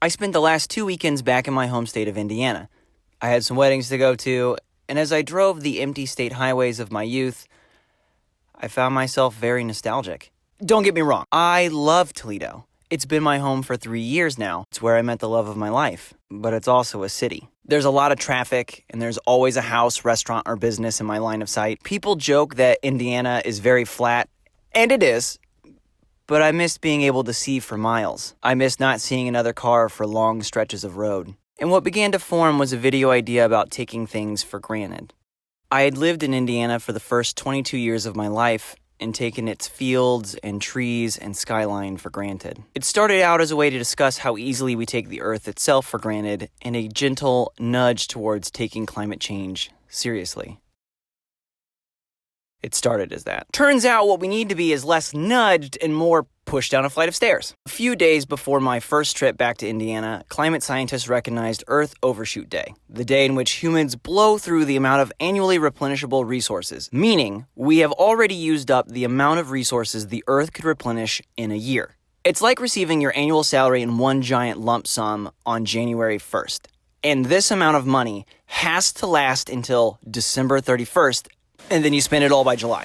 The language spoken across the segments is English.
I spent the last 2 weekends back in my home state of Indiana. I had some weddings to go to, and as I drove the empty state highways of my youth, I found myself very nostalgic. Don't get me wrong, I love Toledo. It's been my home for 3 years now. It's where I met the love of my life, but it's also a city. There's a lot of traffic, and there's always a house, restaurant, or business in my line of sight. People joke that Indiana is very flat, and it is, but I missed being able to see for miles. I missed not seeing another car for long stretches of road. And what began to form was a video idea about taking things for granted. I had lived in Indiana for the first 22 years of my life and taken its fields and trees and skyline for granted. It started out as a way to discuss how easily we take the earth itself for granted and a gentle nudge towards taking climate change seriously. It started as that. Turns out what we need to be is less nudged and more pushed down a flight of stairs. A few days before my first trip back to Indiana, climate scientists recognized Earth Overshoot Day, the day in which humans blow through the amount of annually replenishable resources, meaning we have already used up the amount of resources the Earth could replenish in a year. It's like receiving your annual salary in one giant lump sum on January 1st. And this amount of money has to last until December 31st, and then you spend it all by July.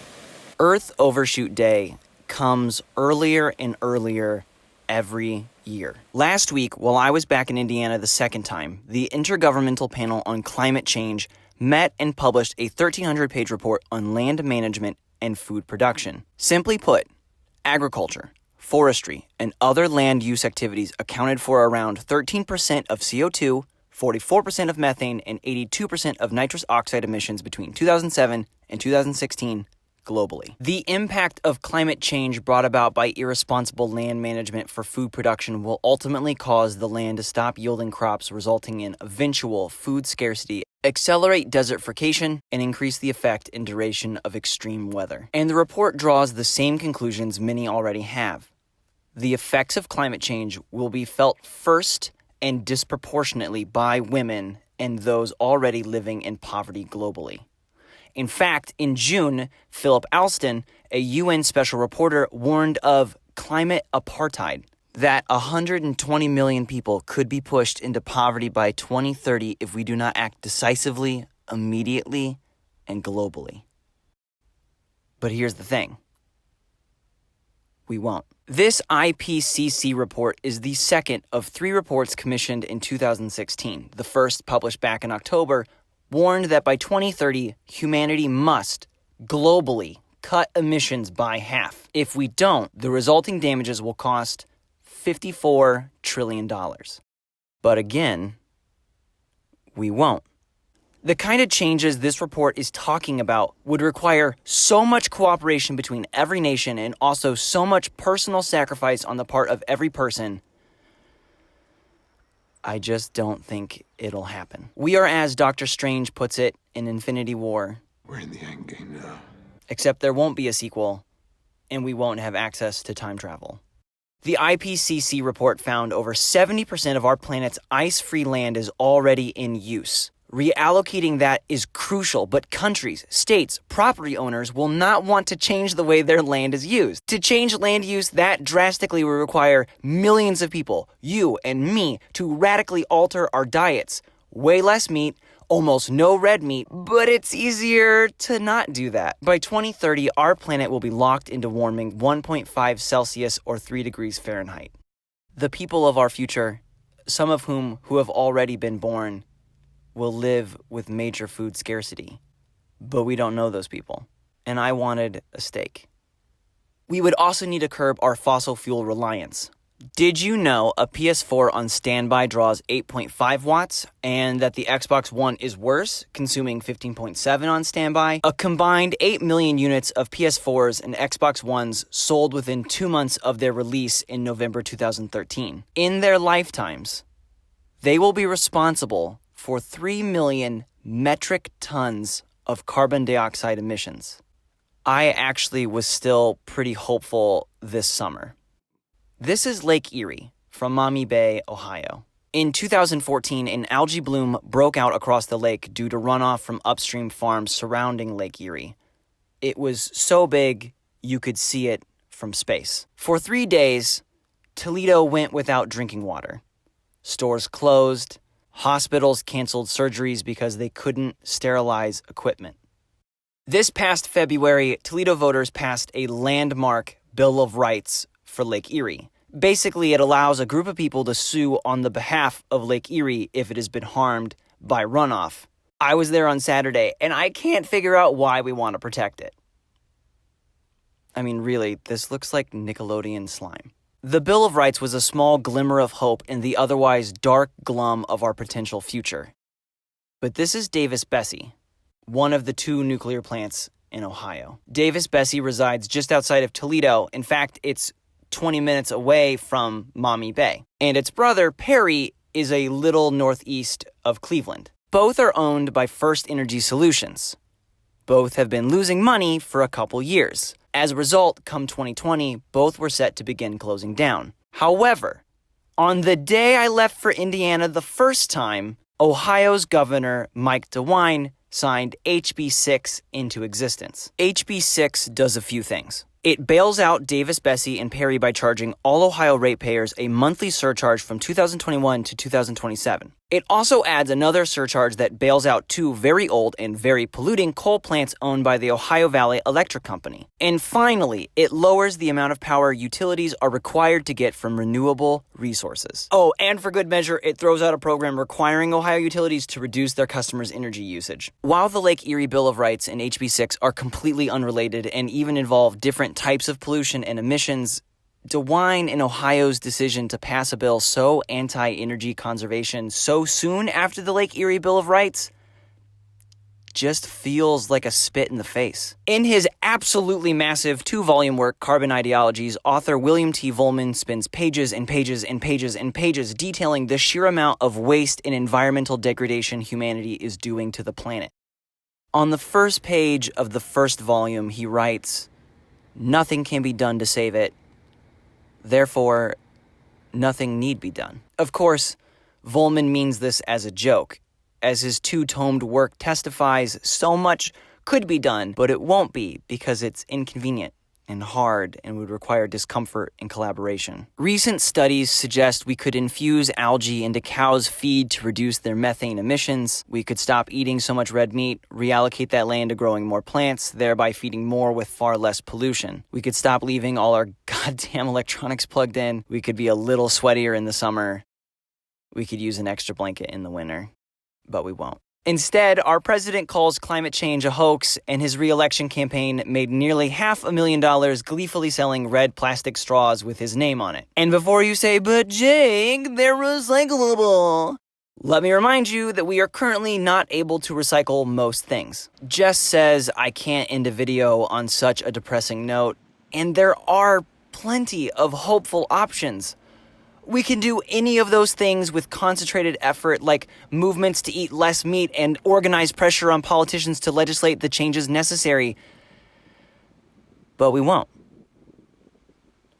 Earth Overshoot Day comes earlier and earlier every year. Last week, while I was back in Indiana the second time, the Intergovernmental Panel on Climate Change met and published a 1,300-page report on land management and food production. Simply put, agriculture, forestry, and other land use activities accounted for around 13% of CO2, 44% of methane, and 82% of nitrous oxide emissions between 2007 and 2016 globally. The impact of climate change brought about by irresponsible land management for food production will ultimately cause the land to stop yielding crops, resulting in eventual food scarcity, accelerate desertification, and increase the effect and duration of extreme weather. And the report draws the same conclusions many already have. The effects of climate change will be felt first and disproportionately by women and those already living in poverty globally. In fact, in June, Philip Alston, a UN special reporter, warned of climate apartheid, that 120 million people could be pushed into poverty by 2030 if we do not act decisively, immediately, and globally. But here's the thing. We won't. This IPCC report is the second of 3 reports commissioned in 2016. The first, published back in October, warned that by 2030, humanity must, globally, cut emissions by half. If we don't, the resulting damages will cost $54 trillion. But again, we won't. The kind of changes this report is talking about would require so much cooperation between every nation and also so much personal sacrifice on the part of every person. I just don't think it'll happen. We are, as Doctor Strange puts it in Infinity War, we're in the end game now. Except there won't be a sequel, and we won't have access to time travel. The IPCC report found over 70% of our planet's ice-free land is already in use. Reallocating that is crucial, but countries, states, property owners will not want to change the way their land is used. To change land use that drastically will require millions of people, you and me, to radically alter our diets. Way less meat, almost no red meat, but it's easier to not do that. By 2030, our planet will be locked into warming 1.5 Celsius or 3 degrees Fahrenheit. The people of our future, some of whom who have already been born, will live with major food scarcity. But we don't know those people. And I wanted a steak. We would also need to curb our fossil fuel reliance. Did you know a PS4 on standby draws 8.5 watts and that the Xbox One is worse, consuming 15.7 on standby? A combined 8 million units of PS4s and Xbox Ones sold within 2 months of their release in November 2013. In their lifetimes, they will be responsible for 3 million metric tons of carbon dioxide emissions. I actually was still pretty hopeful this summer. This is Lake Erie from Maumee Bay, Ohio. In 2014, an algae bloom broke out across the lake due to runoff from upstream farms surrounding Lake Erie. It was so big, you could see it from space. For 3 days, Toledo went without drinking water. stores closed, hospitals canceled surgeries because they couldn't sterilize equipment. This past February, Toledo voters passed a landmark Bill of Rights for Lake Erie. Basically, it allows a group of people to sue on the behalf of Lake Erie if it has been harmed by runoff. I was there on Saturday, and I can't figure out why we want to protect it. I mean, really, this looks like Nickelodeon slime. The Bill of Rights was a small glimmer of hope in the otherwise dark glum of our potential future. But this is Davis-Besse, one of the 2 nuclear plants in Ohio. Davis-Besse resides just outside of Toledo. In fact, it's 20 minutes away from Maumee Bay. And its brother, Perry, is a little northeast of Cleveland. Both are owned by First Energy Solutions. Both have been losing money for a couple years. As a result, come 2020, both were set to begin closing down. However, on the day I left for Indiana the first time, Ohio's Governor Mike DeWine signed HB 6 into existence. HB 6 does a few things. It bails out Davis-Besse and Perry by charging all Ohio ratepayers a monthly surcharge from 2021 to 2027. It also adds another surcharge that bails out 2 very old and very polluting coal plants owned by the Ohio Valley Electric Company. And finally, it lowers the amount of power utilities are required to get from renewable resources. Oh, and for good measure, it throws out a program requiring Ohio utilities to reduce their customers' energy usage. While the Lake Erie Bill of Rights and HB 6 are completely unrelated and even involve different types of pollution and emissions, DeWine and Ohio's decision to pass a bill so anti-energy conservation so soon after the Lake Erie Bill of Rights just feels like a spit in the face. In his absolutely massive 2-volume work, Carbon Ideologies, author William T. Vollmann spends pages and pages and pages and pages detailing the sheer amount of waste and environmental degradation humanity is doing to the planet. On the first page of the first volume, he writes, "Nothing can be done to save it. Therefore, nothing need be done." Of course, Vollmann means this as a joke. As his 2-tomed work testifies, so much could be done, but it won't be because it's inconvenient and hard and would require discomfort and collaboration. Recent studies suggest we could infuse algae into cows' feed to reduce their methane emissions. We could stop eating so much red meat, reallocate that land to growing more plants, thereby feeding more with far less pollution. We could stop leaving all our goddamn electronics plugged in. We could be a little sweatier in the summer. We could use an extra blanket in the winter. But we won't. Instead, our president calls climate change a hoax, and his re-election campaign made nearly $500,000 gleefully selling red plastic straws with his name on it. And before you say, "But Jake, they're recyclable," let me remind you that we are currently not able to recycle most things. Jess says I can't end a video on such a depressing note, and there are plenty of hopeful options. We can do any of those things with concentrated effort, like movements to eat less meat and organized pressure on politicians to legislate the changes necessary. But we won't.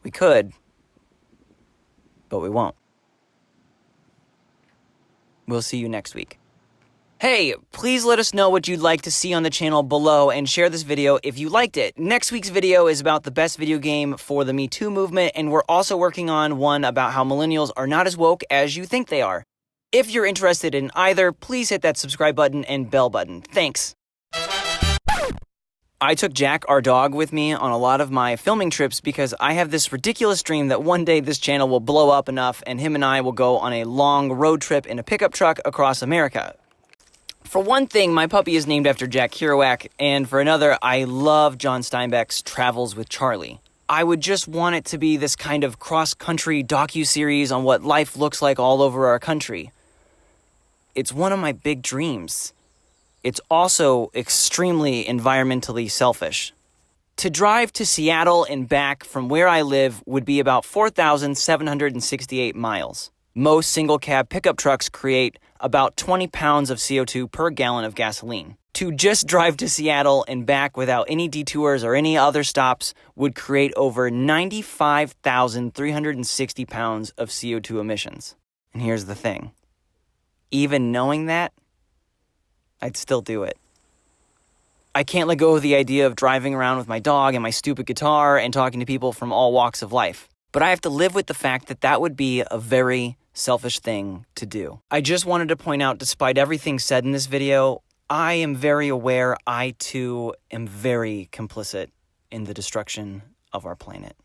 We could, but we won't. We'll see you next week. Hey, please let us know what you'd like to see on the channel below and share this video if you liked it. Next week's video is about the best video game for the Me Too movement, and we're also working on one about how millennials are not as woke as you think they are. If you're interested in either, please hit that subscribe button and bell button. Thanks. I took Jack, our dog, with me on a lot of my filming trips because I have this ridiculous dream that one day this channel will blow up enough and him and I will go on a long road trip in a pickup truck across America. For one thing, my puppy is named after Jack Kerouac, and for another, I love John Steinbeck's Travels with Charlie. I would just want it to be this kind of cross-country docu-series on what life looks like all over our country. It's one of my big dreams. It's also extremely environmentally selfish. To drive to Seattle and back from where I live would be about 4,768 miles. Most single-cab pickup trucks create about 20 pounds of CO2 per gallon of gasoline. To just drive to Seattle and back without any detours or any other stops would create over 95,360 pounds of CO2 emissions. And here's the thing. Even knowing that, I'd still do it. I can't let go of the idea of driving around with my dog and my stupid guitar and talking to people from all walks of life. But I have to live with the fact that that would be a very selfish thing to do. I just wanted to point out, despite everything said in this video, I am very aware I too am very complicit in the destruction of our planet.